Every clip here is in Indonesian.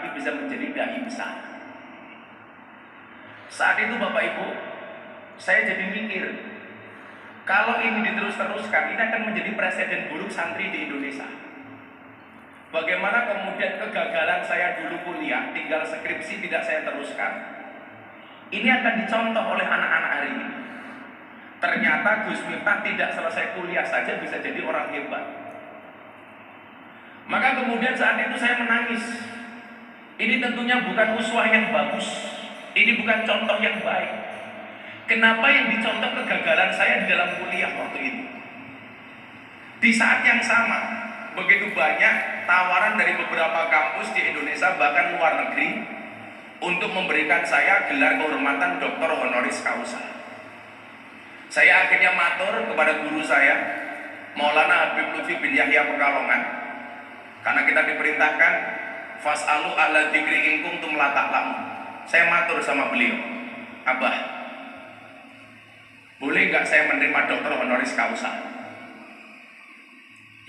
tapi bisa menjadi dai besar. Saat itu Bapak Ibu, saya jadi mikir, kalau ini diterus-teruskan, ini akan menjadi presiden buruk santri di Indonesia. Bagaimana kemudian kegagalan saya dulu kuliah, tinggal skripsi tidak saya teruskan, ini akan dicontoh oleh anak-anak hari ini. Ternyata Gus Miftah tidak selesai kuliah saja bisa jadi orang hebat. Maka kemudian saat itu saya menangis. Ini tentunya bukan uswah yang bagus, ini bukan contoh yang baik. Kenapa yang dicontoh kegagalan saya di dalam kuliah waktu itu? Di saat yang sama, begitu banyak tawaran dari beberapa kampus di Indonesia bahkan luar negeri untuk memberikan saya gelar kehormatan Dr. Honoris Causa. Saya akhirnya matur kepada guru saya, Maulana Habib Lutfi bin Yahya Pekalongan, karena kita diperintahkan fas'alu ala dzikri in kuntum la ta'lamun. Saya matur sama beliau, Abah, boleh nggak saya menerima Dr. Honoris Causa?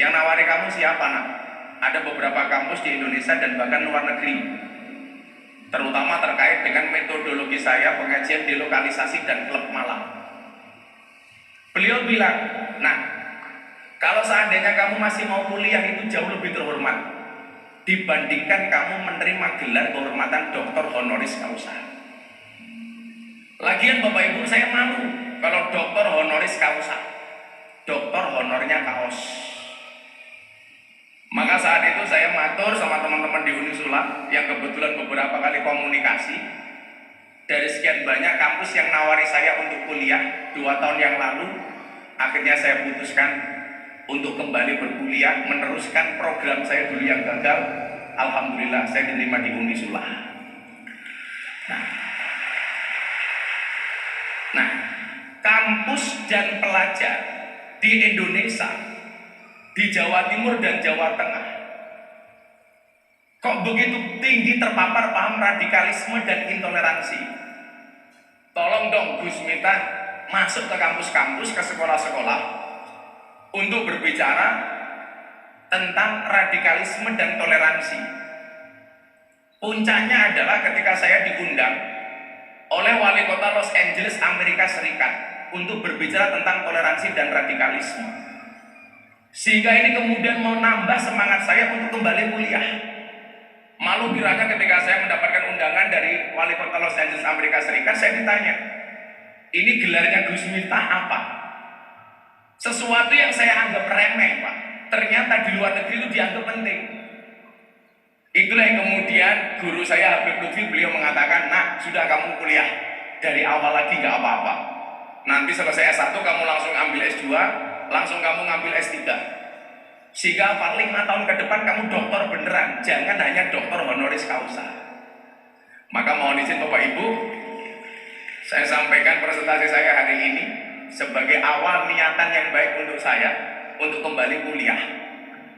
Yang nawari kamu siapa nak? Ada beberapa kampus di Indonesia dan bahkan luar negeri, terutama terkait dengan metodologi saya pengajian di lokalisasi dan klub malam. Beliau bilang, nah, kalau seandainya kamu masih mau kuliah itu jauh lebih terhormat dibandingkan kamu menerima gelar kehormatan Dr. Honoris Causa. Lagian Bapak Ibu, saya malu kalau Dr. Honoris Causa, doktor honornya kaos. Maka saat itu saya matur sama teman-teman di Unisula yang kebetulan beberapa kali komunikasi. Dari sekian banyak kampus yang nawari saya untuk kuliah 2 tahun yang lalu, akhirnya saya putuskan untuk kembali berkuliah, meneruskan program saya dulu yang gagal. Alhamdulillah saya diterima di Unisula. Nah, kampus dan pelajar di Indonesia, di Jawa Timur dan Jawa Tengah, kok begitu tinggi terpapar paham radikalisme dan intoleransi? Tolong dong Gus Miftah masuk ke kampus-kampus, ke sekolah-sekolah untuk berbicara tentang radikalisme dan toleransi. Puncaknya adalah ketika saya diundang oleh wali kota Los Angeles, Amerika Serikat untuk berbicara tentang toleransi dan radikalisme. Sehingga ini kemudian menambah semangat saya untuk kembali kuliah. Malu kiranya ketika saya mendapatkan undangan dari wali kota Los Angeles, Amerika Serikat, saya ditanya, ini gelarnya Gus Miftah apa? Sesuatu yang saya anggap remeh, Pak, ternyata di luar negeri itu dianggap penting. Itulah yang kemudian guru saya Habib Lutfi, beliau mengatakan, nah sudah kamu kuliah dari awal lagi gak apa-apa. Nanti selesai S1 kamu langsung ambil S2, langsung kamu ngambil S3. Sehingga 5 tahun ke depan kamu doktor beneran, jangan hanya doktor honoris causa. Maka mohon izin Bapak Ibu, saya sampaikan presentasi saya hari ini sebagai awal niatan yang baik untuk saya untuk kembali kuliah.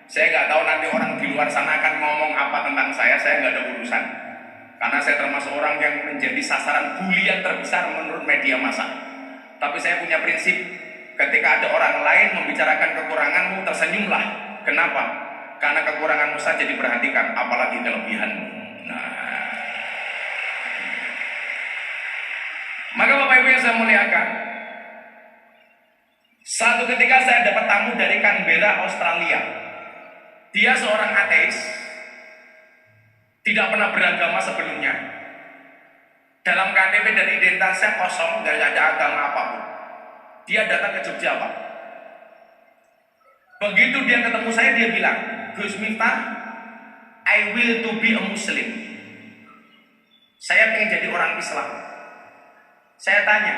Saya nggak tahu nanti orang di luar sana akan ngomong apa tentang saya nggak ada urusan. Karena saya termasuk orang yang menjadi sasaran bulian terbesar menurut media massa. Tapi saya punya prinsip, ketika ada orang lain membicarakan kekuranganmu, tersenyumlah. Kenapa? Karena kekuranganmu saja diperhatikan, apalagi kelebihanmu. Nah, maka Bapak Ibu yang saya muliakan, satu ketika saya dapat tamu dari Canberra, Australia. Dia seorang ateis, tidak pernah beragama sebelumnya. Dalam KTP dan identitasnya kosong, gak ada agama apapun. Dia datang ke Jogja, Pak. Begitu dia ketemu saya, dia bilang, Gus Miftah, I will to be a Muslim. Saya pengen jadi orang Islam. Saya tanya,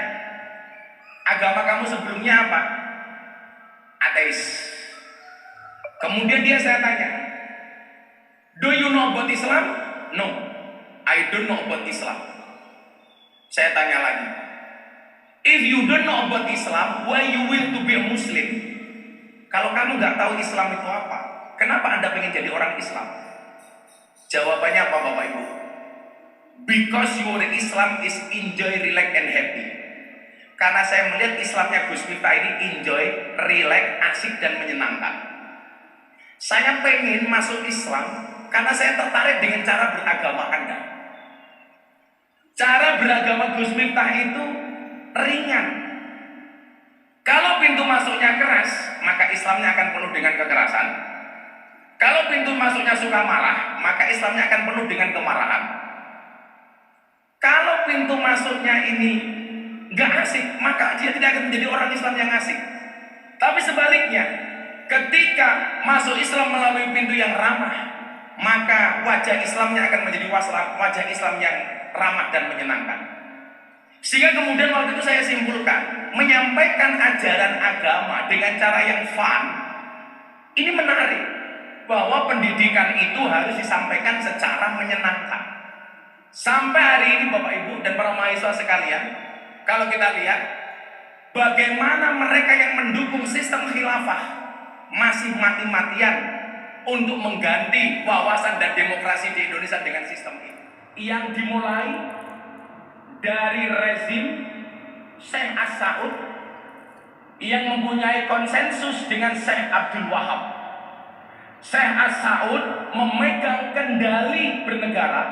agama kamu sebelumnya apa? Ateis. Kemudian saya tanya, do you know about Islam? No, I don't know about Islam. Saya tanya lagi, if you don't know about Islam, why you will to be a Muslim? Kalau kamu nggak tahu Islam itu apa, kenapa Anda pengen jadi orang Islam? Jawabannya apa Bapak Ibu? Because your Islam is enjoy, relax, and happy. Karena saya melihat Islamnya Gus Miftah ini enjoy, relax, asik, dan menyenangkan. Saya pengen masuk Islam karena saya tertarik dengan cara beragama Anda. Cara beragama Gus Miftah itu ringan. Kalau pintu masuknya keras, maka Islamnya akan penuh dengan kekerasan. Kalau pintu masuknya suka marah, maka Islamnya akan penuh dengan kemarahan. Kalau pintu masuknya ini nggak asik, maka dia tidak akan menjadi orang Islam yang asik. Tapi sebaliknya, ketika masuk Islam melalui pintu yang ramah, maka wajah Islamnya akan menjadi wajah Islam yang ramah dan menyenangkan. Sehingga kemudian waktu itu saya simpulkan, menyampaikan ajaran agama dengan cara yang fun. Ini menarik, bahwa pendidikan itu harus disampaikan secara menyenangkan. Sampai hari ini Bapak Ibu dan para mahasiswa sekalian, kalau kita lihat bagaimana mereka yang mendukung sistem khilafah masih mati-matian untuk mengganti wawasan dan demokrasi di Indonesia dengan sistem ini, yang dimulai dari rezim Syekh As-Saud yang mempunyai konsensus dengan Syekh Abdul Wahab. Syekh As-Saud memegang kendali bernegara,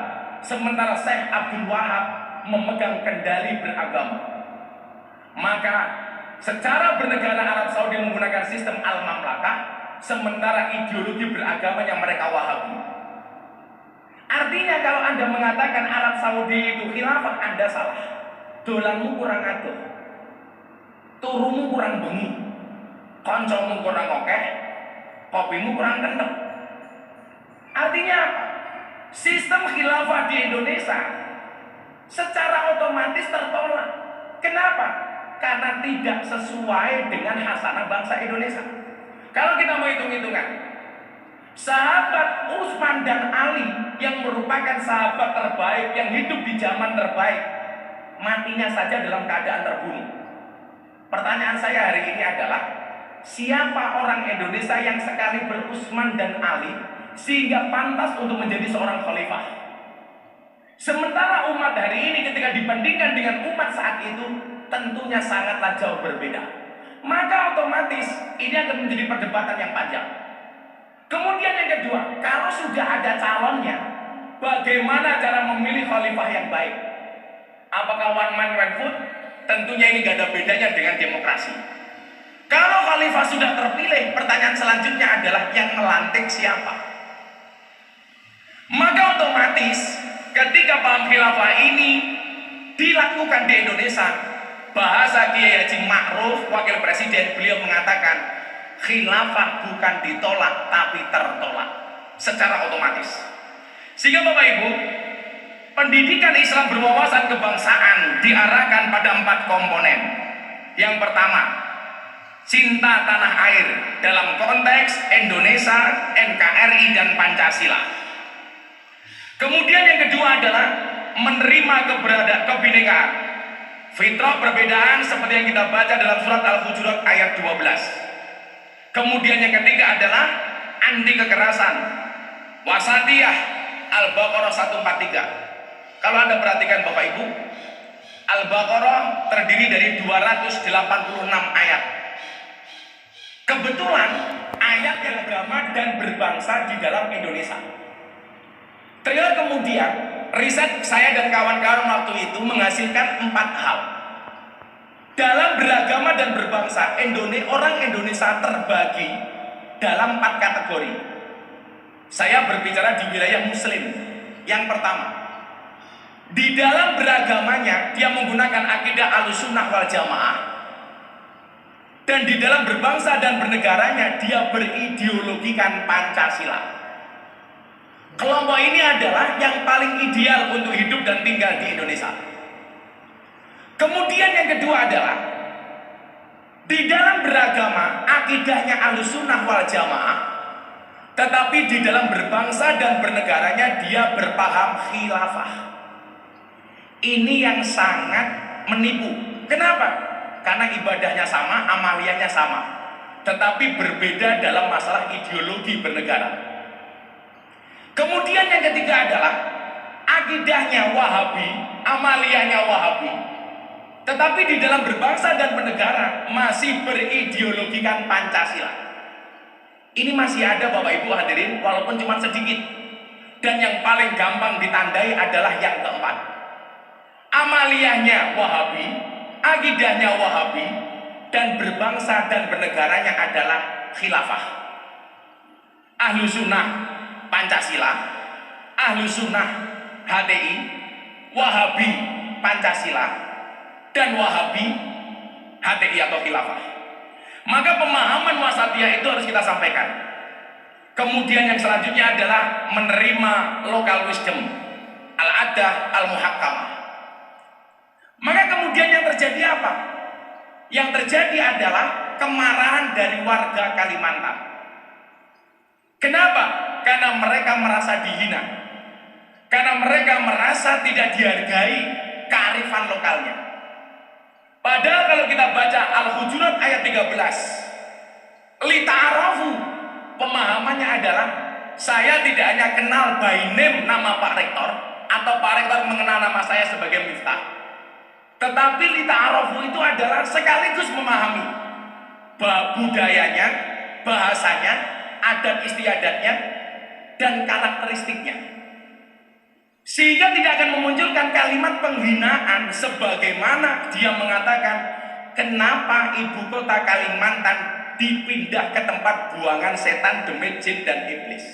sementara Syekh Abdul Wahab memegang kendali beragama. Maka secara bernegara Arab Saudi menggunakan sistem al-mamlakah, sementara ideologi beragama yang mereka Wahabi. Artinya kalau Anda mengatakan Arab Saudi itu khilafah, Anda salah. Dolanmu kurang atur, turumu kurang bengi, koncomu kurang okeh, kopimu kurang kenceng. Artinya apa? Sistem khilafah di Indonesia secara otomatis tertolak. Kenapa? Karena tidak sesuai dengan hasanah bangsa Indonesia. Kalau kita mau hitung-hitungan, sahabat Utsman dan Ali yang merupakan sahabat terbaik yang hidup di zaman terbaik, matinya saja dalam keadaan terbunuh. Pertanyaan saya hari ini adalah, siapa orang Indonesia yang sekali berutsman dan Ali sehingga pantas untuk menjadi seorang khalifah? Sementara umat hari ini ketika dibandingkan dengan umat saat itu tentunya sangatlah jauh berbeda. Maka otomatis ini akan menjadi perdebatan yang panjang. Kemudian yang kedua, kalau sudah ada calonnya, bagaimana cara memilih khalifah yang baik? Apakah one man one vote? Tentunya ini gak ada bedanya dengan demokrasi. Kalau khalifah sudah terpilih, pertanyaan selanjutnya adalah yang melantik siapa? Maka otomatis ketika paham khilafah ini dilakukan di Indonesia, bahasa Kiai Haji Ma'ruf, wakil presiden, beliau mengatakan khilafah bukan ditolak tapi tertolak secara otomatis. Sehingga Bapak Ibu, pendidikan Islam berwawasan kebangsaan diarahkan pada 4 komponen. Yang pertama, cinta tanah air dalam konteks Indonesia, NKRI dan Pancasila. Kemudian yang kedua adalah menerima kebinekaan, fitrah perbedaan seperti yang kita baca dalam surat Al-Hujurat ayat 12. Kemudian yang ketiga adalah anti kekerasan, wasatiyah, Al-Baqarah 143. Kalau Anda perhatikan Bapak Ibu, Al-Baqarah terdiri dari 286 ayat. Kebetulan ayat yang agama dan berbangsa di dalam Indonesia. Ternyata kemudian riset saya dan kawan-kawan waktu itu menghasilkan 4 hal. Dalam beragama dan berbangsa, orang Indonesia terbagi dalam 4 kategori. Saya berbicara di wilayah Muslim. Yang pertama, di dalam beragamanya dia menggunakan akidah Ahlussunnah wal Jamaah, dan di dalam berbangsa dan bernegaranya dia berideologikan Pancasila. Kelompok ini adalah yang paling ideal untuk hidup dan tinggal di Indonesia. Kemudian yang kedua adalah di dalam beragama akidahnya Ahlussunnah wal Jamaah, tetapi di dalam berbangsa dan bernegaranya dia berpaham khilafah. Ini yang sangat menipu. Kenapa? Karena ibadahnya sama, amaliyahnya sama, tetapi berbeda dalam masalah ideologi bernegara. Kemudian yang ketiga adalah akidahnya Wahabi, amaliyahnya Wahabi, tetapi di dalam berbangsa dan bernegara masih berideologikan Pancasila. Ini masih ada Bapak Ibu hadirin, walaupun cuma sedikit. Dan yang paling gampang ditandai adalah yang keempat. Amaliyahnya Wahabi, akidahnya Wahabi, dan berbangsa dan bernegaranya adalah khilafah. Ahlu sunnah Pancasila, ahlu sunnah HTI, Wahabi Pancasila, dan Wahabi HTI atau khilafah. Maka pemahaman wasatiyah itu harus kita sampaikan. Kemudian yang selanjutnya adalah menerima local wisdom, al-adah al-muhakkamah. Maka kemudian yang terjadi apa? Yang terjadi adalah kemarahan dari warga Kalimantan. Kenapa? Karena mereka merasa dihina. Karena mereka merasa tidak dihargai kearifan lokalnya. Padahal kalau kita baca Al-Hujurat ayat 13, lita'arafu, pemahamannya adalah saya tidak hanya kenal by name nama Pak Rektor, atau Pak Rektor mengenal nama saya sebagai Miftah, tetapi lita'arafu itu adalah sekaligus memahami budayanya, bahasanya, adat istiadatnya, dan karakteristiknya. Sehingga tidak akan memunculkan kalimat penghinaan sebagaimana dia mengatakan, kenapa ibu kota Kalimantan dipindah ke tempat buangan setan, demit, jin, dan iblis.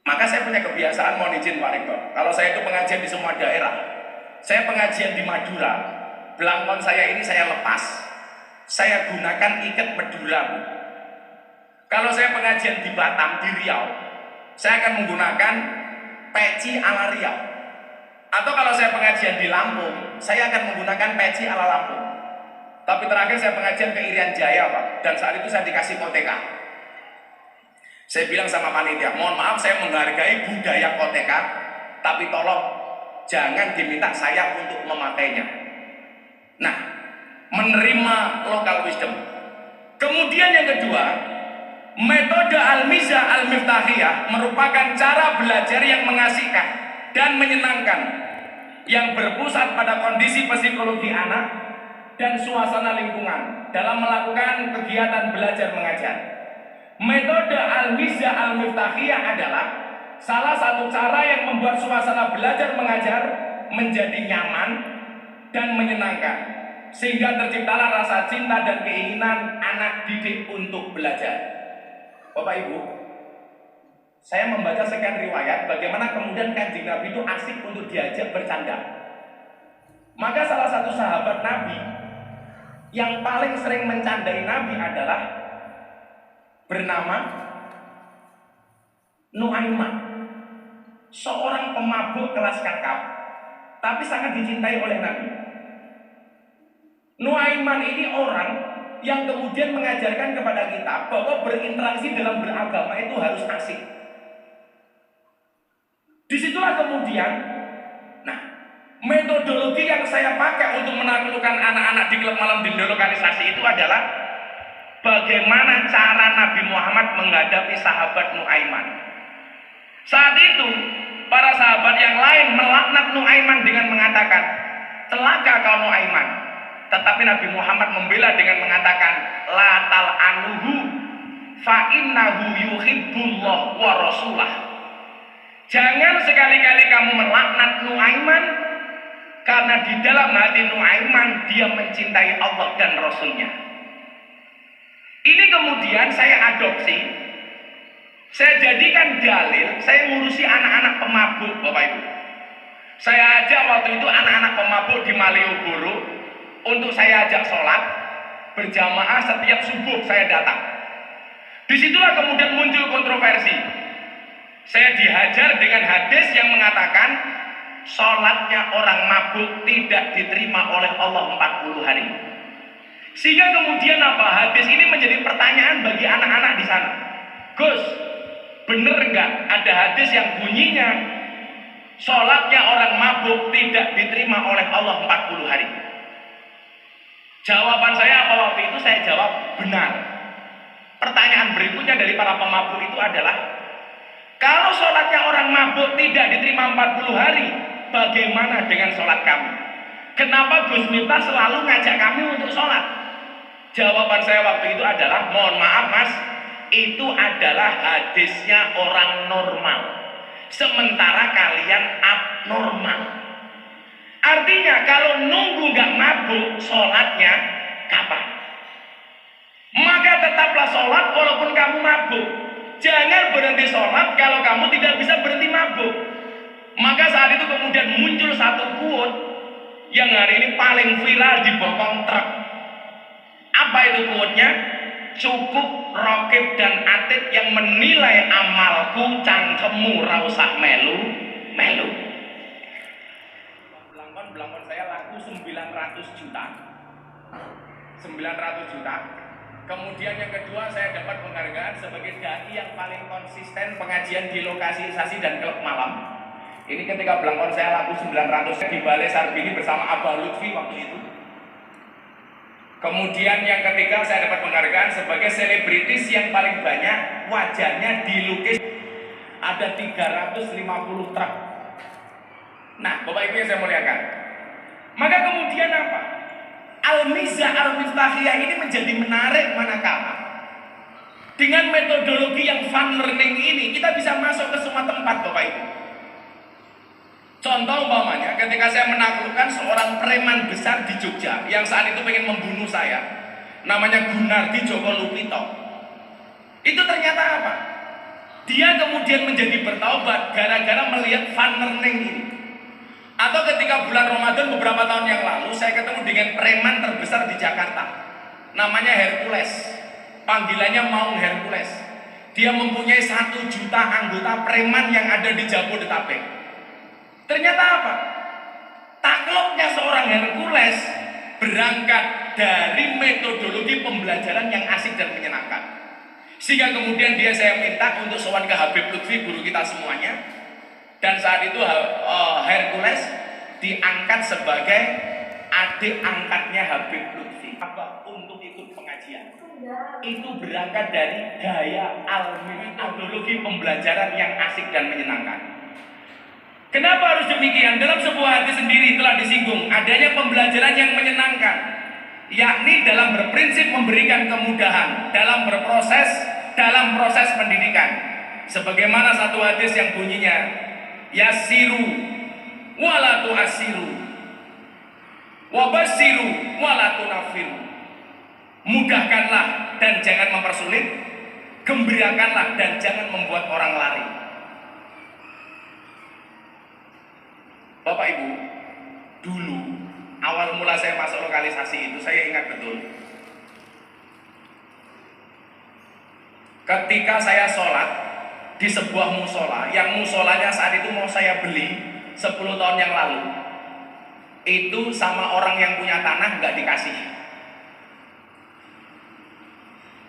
Maka saya punya kebiasaan, mohon izin Pak Rektor, kalau saya itu pengajian di semua daerah. Saya pengajian di Madura, belangkon saya ini saya lepas, saya gunakan ikat Madura. Kalau saya pengajian di Batam, di Riau, saya akan menggunakan peci ala Riau. Atau kalau saya pengajian di Lampung, saya akan menggunakan peci ala Lampung. Tapi terakhir saya pengajian ke Irian Jaya, Pak, dan saat itu saya dikasih koteka. Saya bilang sama panitia, mohon maaf saya menghargai budaya koteka, tapi tolong jangan diminta saya untuk memakainya. Nah, menerima local wisdom. Kemudian yang kedua, metode al-mizah al-miftahiyah merupakan cara belajar yang mengasihkan dan menyenangkan, yang berpusat pada kondisi psikologi anak dan suasana lingkungan dalam melakukan kegiatan belajar mengajar. Metode al-mizah al-miftahiyah adalah salah satu cara yang membuat suasana belajar mengajar menjadi nyaman dan menyenangkan, sehingga terciptalah rasa cinta dan keinginan anak didik untuk belajar. Bapak Ibu, saya membaca sekian riwayat bagaimana kemudian Kanjeng Nabi itu asik untuk diajak bercanda. Maka salah satu sahabat Nabi yang paling sering mencandai Nabi adalah bernama Nuaiman, seorang pemabuk kelas kakap, tapi sangat dicintai oleh Nabi. Nuaiman ini orang yang kemudian mengajarkan kepada kita bahwa berinteraksi dalam beragama itu harus asik. Disitulah kemudian, nah, metodologi yang saya pakai untuk menaklukkan anak-anak di klub malam delokalisasi itu adalah bagaimana cara Nabi Muhammad menghadapi sahabat Nuaiman. Saat itu, para sahabat yang lain melaknat Nuaiman dengan mengatakan, celaka kau Nuaiman. Tetapi Nabi Muhammad membela dengan mengatakan, la tal'anuhu fa innahu yuhibbullah wa rasulah. Jangan sekali-kali kamu melaknat Nuaiman, karena di dalam hati Nuaiman dia mencintai Allah dan Rasulnya. Ini kemudian saya adopsi, saya jadikan dalil, saya ngurusi anak-anak pemabuk, Bapak Ibu. Saya ajak waktu itu anak-anak pemabuk di Malioboro untuk saya ajak sholat berjamaah setiap subuh saya datang. Disitulah kemudian muncul kontroversi. Saya dihajar dengan hadis yang mengatakan sholatnya orang mabuk tidak diterima oleh Allah 40 hari. Sehingga kemudian apa? Hadis ini menjadi pertanyaan bagi anak-anak di sana. Gus, bener nggak ada hadis yang bunyinya sholatnya orang mabuk tidak diterima oleh Allah 40 hari? Jawaban saya apa waktu itu? Saya jawab benar. Pertanyaan berikutnya dari para pemabuk itu adalah, kalau sholatnya orang mabuk tidak diterima 40 hari, bagaimana dengan sholat kami? Kenapa Gus Miftah selalu ngajak kami untuk sholat? Jawaban saya waktu itu adalah, mohon maaf mas, itu adalah hadisnya orang normal, sementara kalian abnormal. Artinya kalau nunggu gak mabuk, sholatnya kapan? Maka tetaplah sholat walaupun kamu mabuk. Jangan berhenti sholat kalau kamu tidak bisa berhenti mabuk. Maka saat itu kemudian muncul satu quote yang hari ini paling viral di bokong truk. Apa itu quote-nya? Cukup Rokib dan Atid yang menilai amalku, cangkemmu ra usah melu. Belangkon saya laku 900 juta. 900 juta. Kemudian yang kedua, saya dapat penghargaan sebagai dai yang paling konsisten pengajian di lokalisasi dan klub malam. Ini ketika belangkon saya laku 900 di Balai Sarbini bersama Abah Lutfi waktu itu. Kemudian yang ketiga, saya dapat penghargaan sebagai selebritis yang paling banyak wajahnya dilukis. Ada 350 truk. Nah, Bapak Ibu yang saya muliakan, maka kemudian apa? Al-Mizah Al-Miftahiyah ini menjadi menarik manakala dengan metodologi yang fun learning ini kita bisa masuk ke semua tempat, Bapak Ibu. Contoh umpamanya ketika saya menaklukkan seorang preman besar di Jogja yang saat itu pengen membunuh saya, namanya Gunardi Joko Lupito. Itu ternyata apa? Dia kemudian menjadi bertaubat gara-gara melihat fun learning ini. Atau ketika bulan Ramadan beberapa tahun yang lalu saya ketemu dengan preman terbesar di Jakarta, namanya Hercules, panggilannya Maung Hercules. Dia mempunyai 1 juta anggota preman yang ada di Jabodetabek. Ternyata apa? Takluknya seorang Hercules berangkat dari metodologi pembelajaran yang asik dan menyenangkan. Sehingga kemudian saya minta untuk sowan ke Habib Lutfi, guru kita semuanya. Dan saat itu Hercules diangkat sebagai adik angkatnya Habib Lutfi. Apa? Untuk ikut pengajian. Itu berangkat dari gaya metodologi pembelajaran yang asik dan menyenangkan. Kenapa harus demikian? Dalam sebuah hadis sendiri telah disinggung adanya pembelajaran yang menyenangkan, yakni dalam berprinsip memberikan kemudahan dalam proses pendidikan. Sebagaimana satu hadis yang bunyinya, yasiru wala tu'asiru wabasiru wala tunafiru. Mudahkanlah dan jangan mempersulit, gembirakanlah dan jangan membuat orang lari. Bapak Ibu, dulu awal mula saya masuk lokalisasi itu saya ingat betul. Ketika saya sholat di sebuah musola, yang musolanya saat itu mau saya beli 10 tahun yang lalu, itu sama orang yang punya tanah nggak dikasih.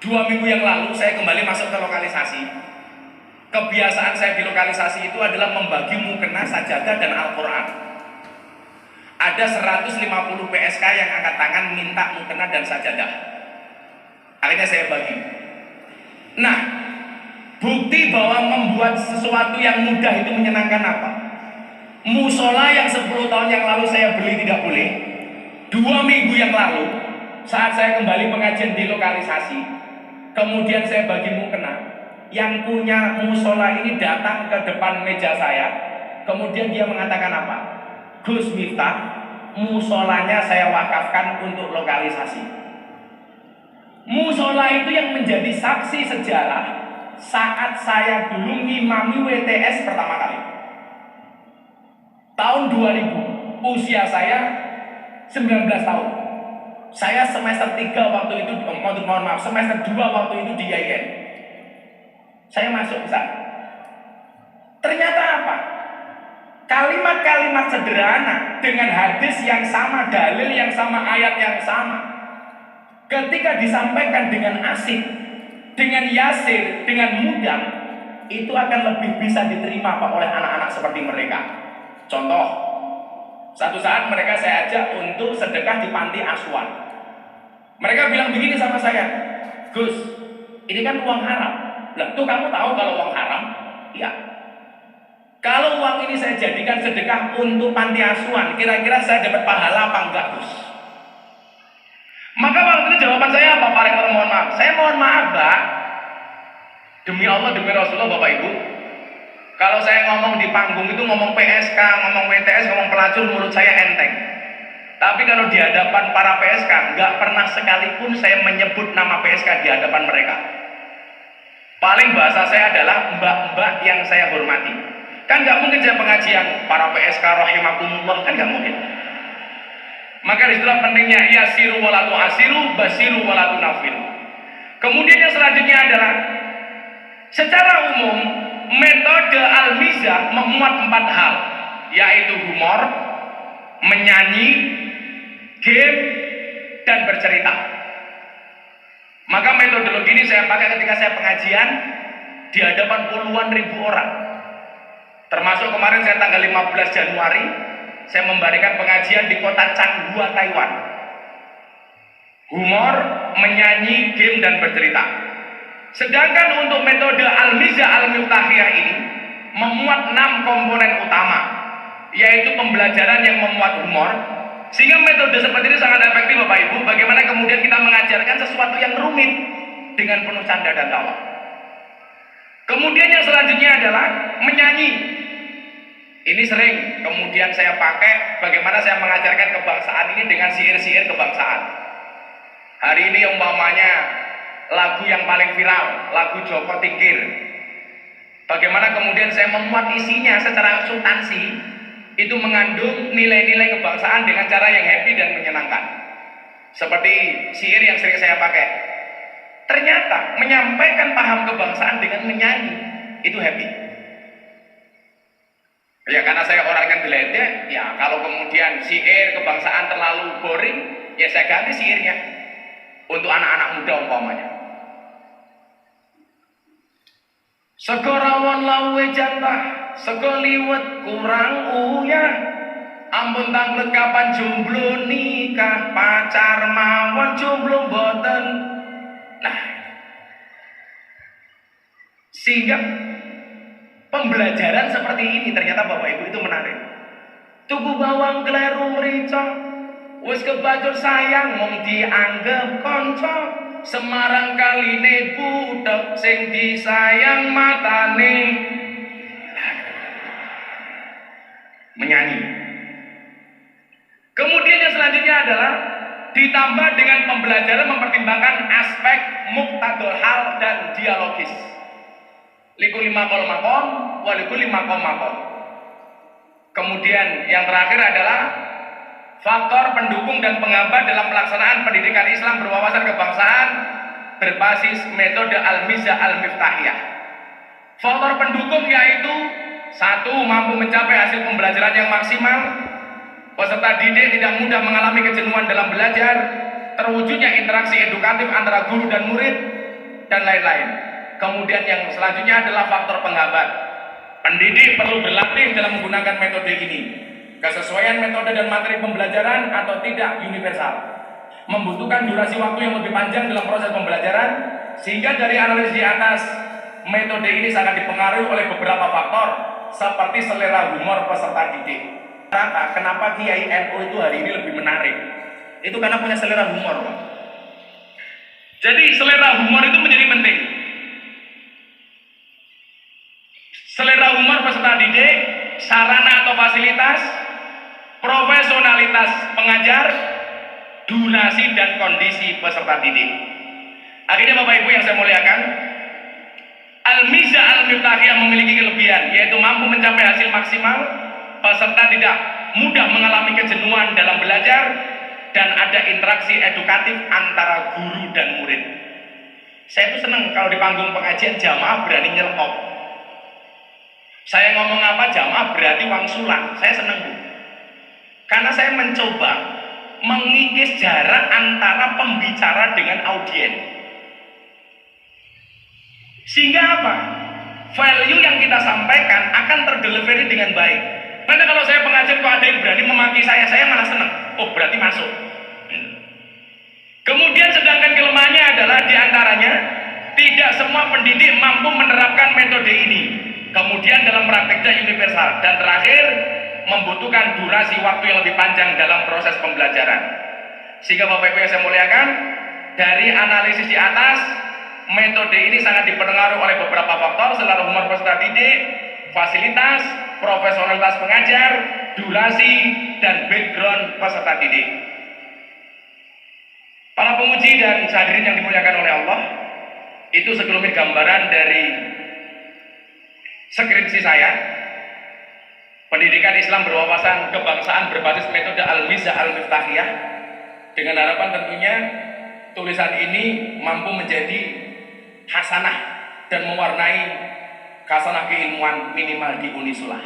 2 minggu yang lalu saya kembali masuk ke lokalisasi. Kebiasaan saya di lokalisasi itu adalah membagi mukena, sajadah dan Al-Quran. Ada 150 PSK yang angkat tangan minta mukena dan sajadah. Akhirnya saya bagi. Nah, bukti bahwa membuat sesuatu yang mudah itu menyenangkan apa? Musola yang 10 tahun yang lalu saya beli tidak boleh. 2 minggu yang lalu saat saya kembali pengajian di lokalisasi, kemudian saya bagi mukena, yang punya musola ini datang ke depan meja saya, kemudian dia mengatakan apa? Gus Miftah, musolanya saya wakafkan untuk lokalisasi. Musola itu yang menjadi saksi sejarah saat saya dulu ngimami WTS pertama kali. Tahun 2000, usia saya 19 tahun. Saya semester 3 waktu itu, semester 2 waktu itu di IAIN. Saya masuk ke sana. Ternyata apa? Kalimat-kalimat sederhana dengan hadis yang sama, dalil yang sama, ayat yang sama, ketika disampaikan dengan asik, dengan yasir, dengan mudah, itu akan lebih bisa diterima Pak oleh anak-anak seperti mereka. Contoh, satu saat mereka saya ajak untuk sedekah di panti asuhan. Mereka bilang begini sama saya, Gus, ini kan uang haram. Lah, tuh kamu tahu kalau uang haram? Iya. Kalau uang ini saya jadikan sedekah untuk panti asuhan, kira-kira saya dapat pahala apa enggak, Gus? Maka waktu itu jawaban saya apa, Pak Rektor? Mohon maaf. Saya mohon maaf, Pak. Demi Allah, demi Rasulullah Bapak Ibu, kalau saya ngomong di panggung itu ngomong PSK, ngomong WTS, ngomong pelacur, menurut saya enteng. Tapi kalau di hadapan para PSK, nggak pernah sekalipun saya menyebut nama PSK di hadapan mereka. Paling bahasa saya adalah mbak-mbak yang saya hormati. Kan nggak mungkin saya pengajian para PSK rahimakumullah, kan nggak mungkin. Maka disitulah pentingnya yasiru walatu asiru, basiru walatu nafil. Kemudian yang selanjutnya adalah secara umum metode Al-Mizah memuat 4 hal, yaitu humor, menyanyi, game, dan bercerita. Maka metodologi ini saya pakai ketika saya pengajian di hadapan puluhan ribu orang. Termasuk kemarin saya tanggal 15 Januari saya memberikan pengajian di kota Changhua, Taiwan. Humor, menyanyi, game, dan bercerita. Sedangkan untuk metode Al-Mizah Al-Miftahiyah ini memuat 6 komponen utama, yaitu pembelajaran yang memuat humor. Sehingga metode seperti ini sangat efektif Bapak Ibu. Bagaimana kemudian kita mengajarkan sesuatu yang rumit dengan penuh canda dan tawa. Kemudian yang selanjutnya adalah menyanyi. Ini sering kemudian saya pakai bagaimana saya mengajarkan kebangsaan ini dengan syair-syair kebangsaan. Hari ini umpamanya lagu yang paling viral, lagu Joko Tingkir. Bagaimana kemudian saya memuat isinya secara substansi, itu mengandung nilai-nilai kebangsaan dengan cara yang happy dan menyenangkan. Seperti syair yang sering saya pakai. Ternyata menyampaikan paham kebangsaan dengan menyanyi itu happy. Ya karena saya orang yang diledek, ya kalau kemudian syair kebangsaan terlalu boring, ya saya ganti syairnya untuk anak-anak muda umpamanya. Segorawon lawe jatah, segoliwet kurang uyah. Ampun tanglet kapan jomblo nikah, pacar mawon jomblo boten. Nah, sehingga pembelajaran seperti ini ternyata Bapak Ibu itu menarik. Tuku bawang kleru merica, wis kebajur sayang mung dianggep kanca. Semarang kaline budak sing disayang matane. Menyanyi. Kemudian yang selanjutnya adalah ditambah dengan pembelajaran mempertimbangkan aspek muktadul hal dan dialogis. Likuli makol makom, walikuli makom makom. Kemudian yang terakhir adalah faktor pendukung dan penghambat dalam pelaksanaan pendidikan Islam berwawasan kebangsaan berbasis metode Al-Mizah Al-Miftahiyah. Faktor pendukung yaitu 1. Mampu mencapai hasil pembelajaran yang maksimal. Peserta didik tidak mudah mengalami kejenuhan dalam belajar. Terwujudnya interaksi edukatif antara guru dan murid dan lain-lain. Kemudian yang selanjutnya adalah faktor penghambat. Pendidik perlu berlatih dalam menggunakan metode ini. Kesesuaian metode dan materi pembelajaran atau tidak universal. Membutuhkan durasi waktu yang lebih panjang dalam proses pembelajaran. Sehingga dari analisis di atas, metode ini sangat dipengaruhi oleh beberapa faktor seperti selera humor peserta didik. Kenapa Kiai NU itu hari ini lebih menarik? Itu karena punya selera humor, Pak. Jadi selera humor itu menjadi penting. Selera humor peserta didik, sarana atau fasilitas, profesionalitas pengajar, durasi dan kondisi peserta didik. Akhirnya Bapak Ibu yang saya muliakan, Al-Mizah Al-Miftahiyah memiliki kelebihan, yaitu mampu mencapai hasil maksimal, peserta tidak mudah mengalami kejenuhan dalam belajar, dan ada interaksi edukatif antara guru dan murid. Saya tuh senang kalau di panggung pengajian jamaah berani nyelkop. Saya ngomong apa jamaah berarti wangsulan. Saya senang Bu. Karena saya mencoba mengikis jarak antara pembicara dengan audiens. Sehingga apa? Value yang kita sampaikan akan terdelivery dengan baik. Karena kalau saya pengajar kok ada yang berani memaki saya malah senang. Oh berarti masuk. Kemudian sedangkan kelemahannya adalah diantaranya tidak semua pendidik mampu menerapkan metode ini. Kemudian dalam prakteknya universal. Dan terakhir membutuhkan durasi waktu yang lebih panjang dalam proses pembelajaran. Sehingga Bapak Ibu yang saya muliakan, dari analisis di atas metode ini sangat dipengaruhi oleh beberapa faktor selalu umur peserta didik, fasilitas, profesionalitas pengajar, durasi, dan background peserta didik. Para penguji dan hadirin yang dimuliakan oleh Allah, itu sekelumit gambaran dari skripsi saya, Pendidikan Islam Berwawasan Kebangsaan berbasis metode Al-Mizah Al-Miftahiyah, dengan harapan tentunya tulisan ini mampu menjadi hasanah dan mewarnai hasanah keilmuan minimal di Unisula.